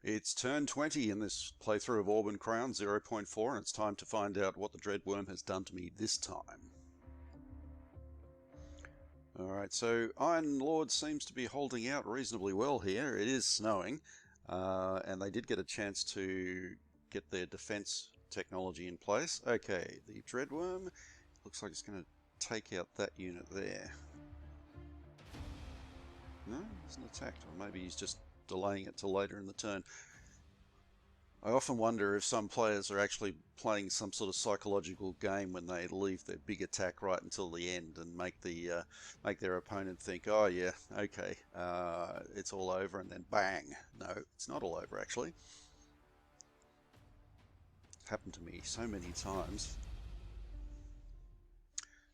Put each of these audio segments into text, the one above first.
It's turn 20 in this playthrough of Auburn Crown 0.4, and it's time to find out what the Dreadworm has done to me this time. Alright, so Iron Lord seems to be holding out reasonably well here. It is snowing, and they did get a chance to get their defense technology in place. Okay, the Dreadworm looks like it's going to take out that unit there. No, he hasn't attacked, or maybe he's just delaying it till later in the turn. I often wonder if some players are actually playing some sort of psychological game when they leave their big attack right until the end and make their opponent think, oh yeah, okay, it's all over, and then bang. No, it's not all over actually. It's happened to me so many times.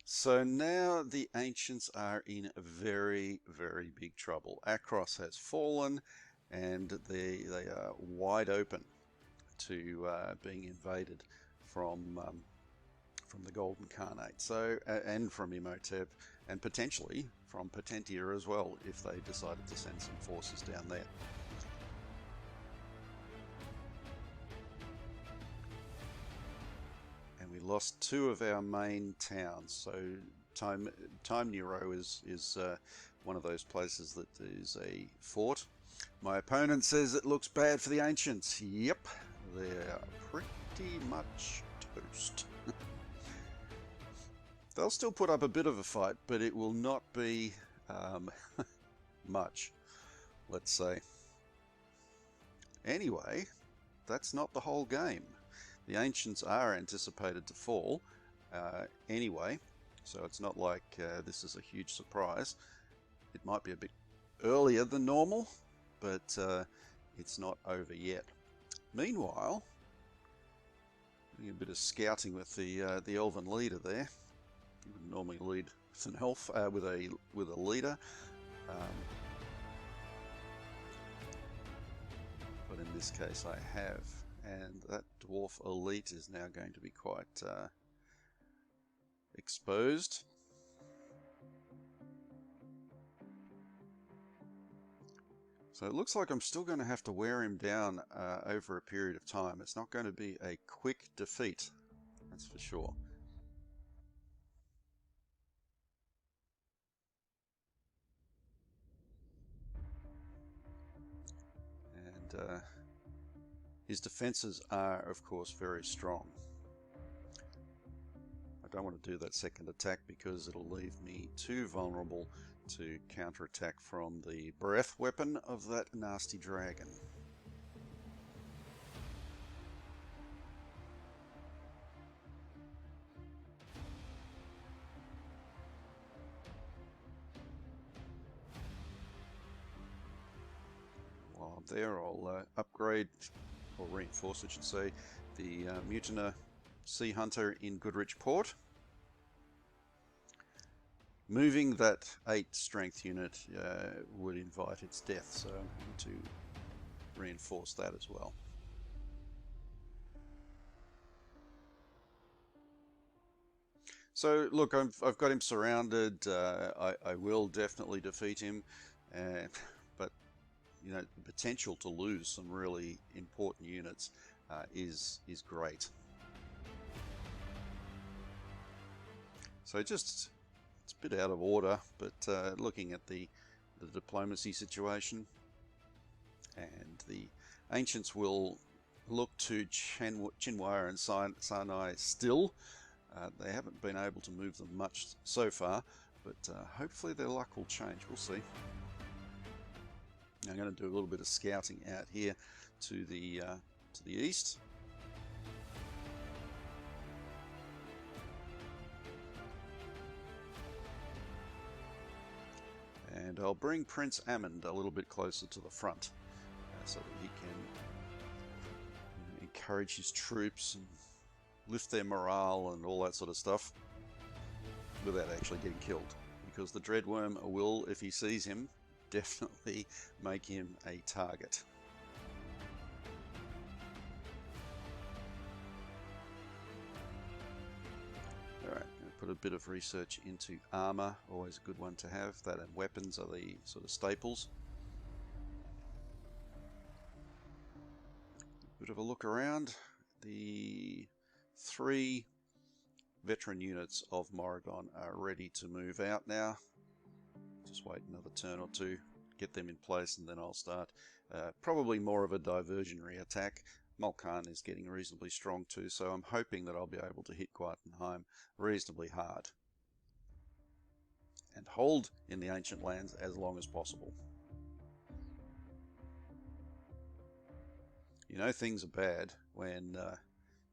So now the Ancients are in very, very big trouble. Akros has fallen, and they are wide open to being invaded from the Golden Khanate, so and from Imhotep, and potentially from Potentia as well, if they decided to send some forces down there. And we lost two of our main towns, so Time Nero is one of those places that is a fort. My opponent says it looks bad for the Ancients. Yep, they're pretty much toast. They'll still put up a bit of a fight, but it will not be much, let's say. Anyway, that's not the whole game. The Ancients are anticipated to fall anyway, so it's not like this is a huge surprise. It might be a bit earlier than normal, but it's not over yet. Meanwhile, doing a bit of scouting with the elven leader there. You would normally lead with an elf with a leader, but in this case I have, and that dwarf elite is now going to be quite exposed. So it looks like I'm still going to have to wear him down over a period of time. It's not going to be a quick defeat, that's for sure. And his defenses are, of course, very strong. I don't want to do that second attack because it'll leave me too vulnerable to counterattack from the breath weapon of that nasty dragon. While I'm there, I'll upgrade, or reinforce I should say, the Mutiner Sea Hunter in Goodrich Port. Moving that 8 strength unit would invite its death, so I'm going to reinforce that as well. So look, I've got him surrounded. I will definitely defeat him, but you know, the potential to lose some really important units is great. So just, it's a bit out of order, but looking at the diplomacy situation, and the Ancients will look to Chinwara and Sinai still. They haven't been able to move them much so far, but hopefully their luck will change. We'll see. I'm going to do a little bit of scouting out here to the east. And I'll bring Prince Amund a little bit closer to the front so that he can encourage his troops and lift their morale and all that sort of stuff without actually getting killed. Because the Dreadworm will, if he sees him, definitely make him a target. Alright, I'm going to put a bit of research into armor, always a good one to have. That and weapons are the sort of staples. bit of a look around. The 3 veteran units of Morrigan are ready to move out now. Just wait another turn or two, get them in place, and then I'll start probably more of a diversionary attack. Mulcahy is getting reasonably strong too, so I'm hoping that I'll be able to hit Guitenheim reasonably hard and hold in the ancient lands as long as possible. You know things are bad when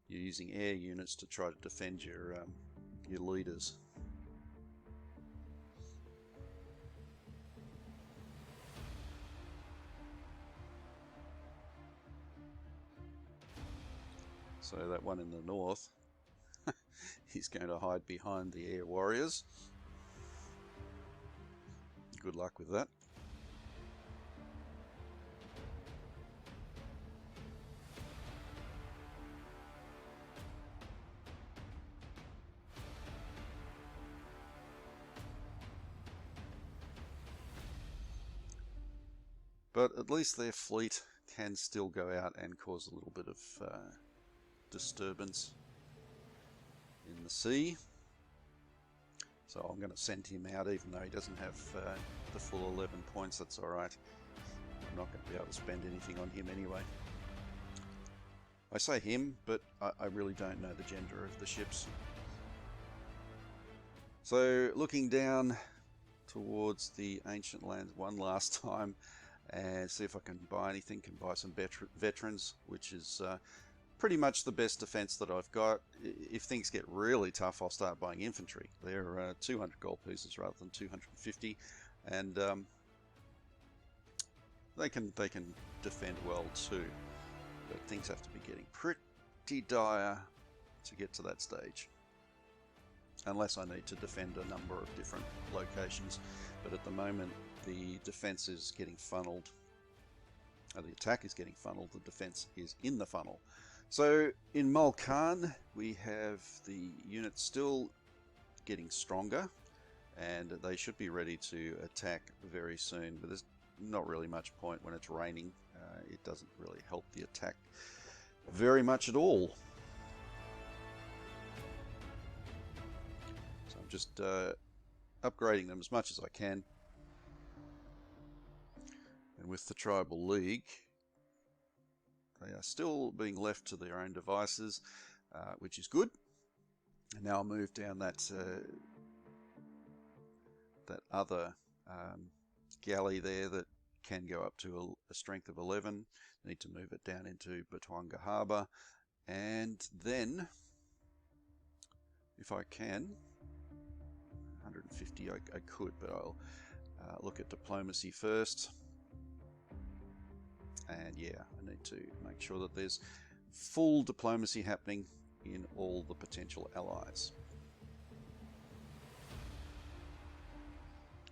you're using air units to try to defend your leaders. So that one in the north, he's going to hide behind the air warriors. Good luck with that. But at least their fleet can still go out and cause a little bit of disturbance in the sea. So I'm going to send him out even though he doesn't have the full 11 points. That's alright. I'm not going to be able to spend anything on him anyway. I say him, but I really don't know the gender of the ships. So looking down towards the ancient lands one last time and see if I can buy anything. Can buy some veterans, which is pretty much the best defense that I've got. If things get really tough, I'll start buying infantry. They're 200 gold pieces rather than 250, and they can defend well too. But things have to be getting pretty dire to get to that stage, unless I need to defend a number of different locations. But at the moment, the defense is getting funneled. The attack is getting funneled. The defense is in the funnel. So in Mulcahy, we have the units still getting stronger, and they should be ready to attack very soon. But there's not really much point when it's raining. It doesn't really help the attack very much at all. So I'm just upgrading them as much as I can. And with the Tribal League, they are still being left to their own devices, which is good. And now I'll move down that other galley there that can go up to a strength of 11. Need to move it down into Batwanga Harbour, and then, if I can, 150 I could, but I'll look at diplomacy first. And yeah, I need to make sure that there's full diplomacy happening in all the potential allies.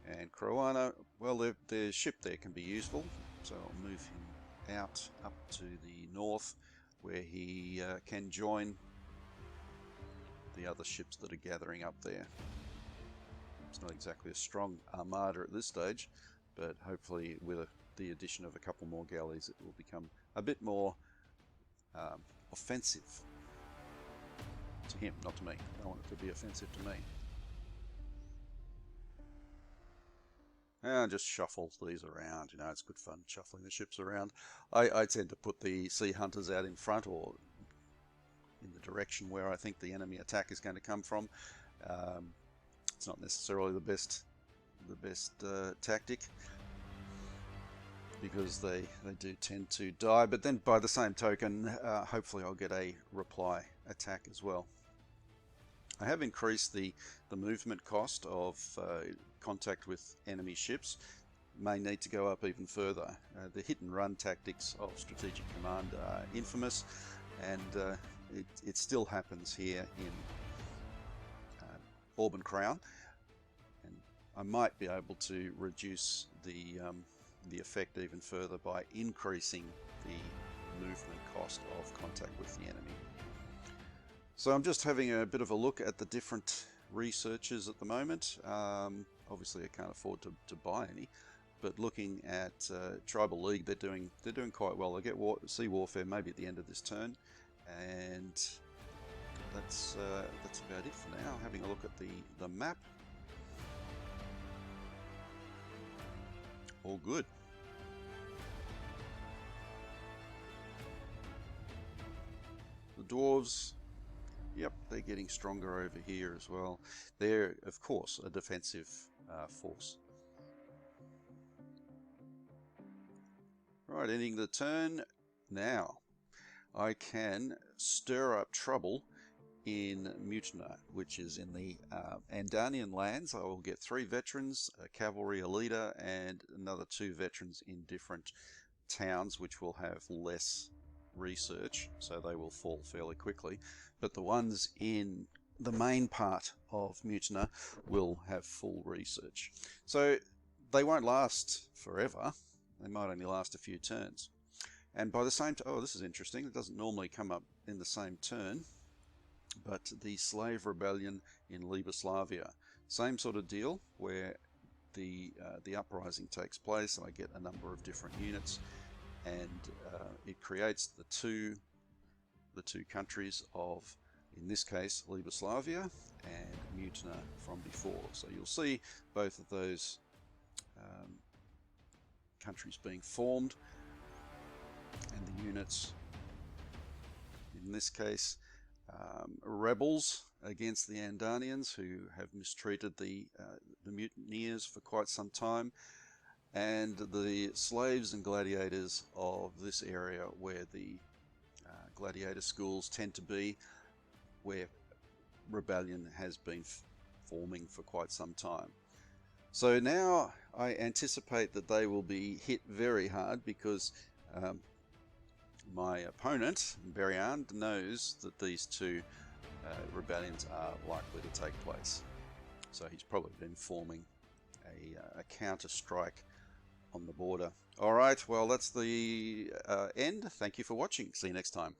And Croana, well, their ship there can be useful, so I'll move him out up to the north where he can join the other ships that are gathering up there. It's not exactly a strong armada at this stage, but hopefully with the addition of a couple more galleys, it will become a bit more offensive to him, not to me. I want it to be offensive to me. And just shuffle these around, you know, it's good fun shuffling the ships around. I tend to put the Sea Hunters out in front or in the direction where I think the enemy attack is going to come from. It's not necessarily the best tactic, because they do tend to die, but then by the same token, hopefully I'll get a reply attack as well. I have increased the movement cost of contact with enemy ships. May need to go up even further. The hit and run tactics of Strategic Command are infamous, and it still happens here in Auburn Crown, and I might be able to reduce the effect even further by increasing the movement cost of contact with the enemy. So I'm just having a bit of a look at the different researchers at the moment. Obviously I can't afford to buy any, but looking at Tribal League, they're doing quite well. They get Sea Warfare maybe at the end of this turn, and that's about it for now. Having a look at the map, all good. The Dwarves, yep, they're getting stronger over here as well. They're, of course, a defensive force. Right, ending the turn. Now, I can stir up trouble in Mutna, which is in the Andanian lands. I will get 3 veterans, a cavalry, a leader, and another 2 veterans in different towns, which will have less research, so they will fall fairly quickly. But the ones in the main part of Mutna will have full research. So they won't last forever. They might only last a few turns. And by the same time, oh, this is interesting. It doesn't normally come up in the same turn, but the slave rebellion in Liboslavia, same sort of deal where the uprising takes place. I get a number of different units, and it creates the two countries of, in this case, Liboslavia and Mutna from before. So you'll see both of those countries being formed, and the units, in this case, rebels against the Andanians, who have mistreated the mutineers for quite some time, and the slaves and gladiators of this area where the gladiator schools tend to be, where rebellion has been forming for quite some time. So now I anticipate that they will be hit very hard, because my opponent, Beriand, knows that these 2 rebellions are likely to take place. So he's probably been forming a counter-strike on the border. Alright, well, that's the end. Thank you for watching. See you next time.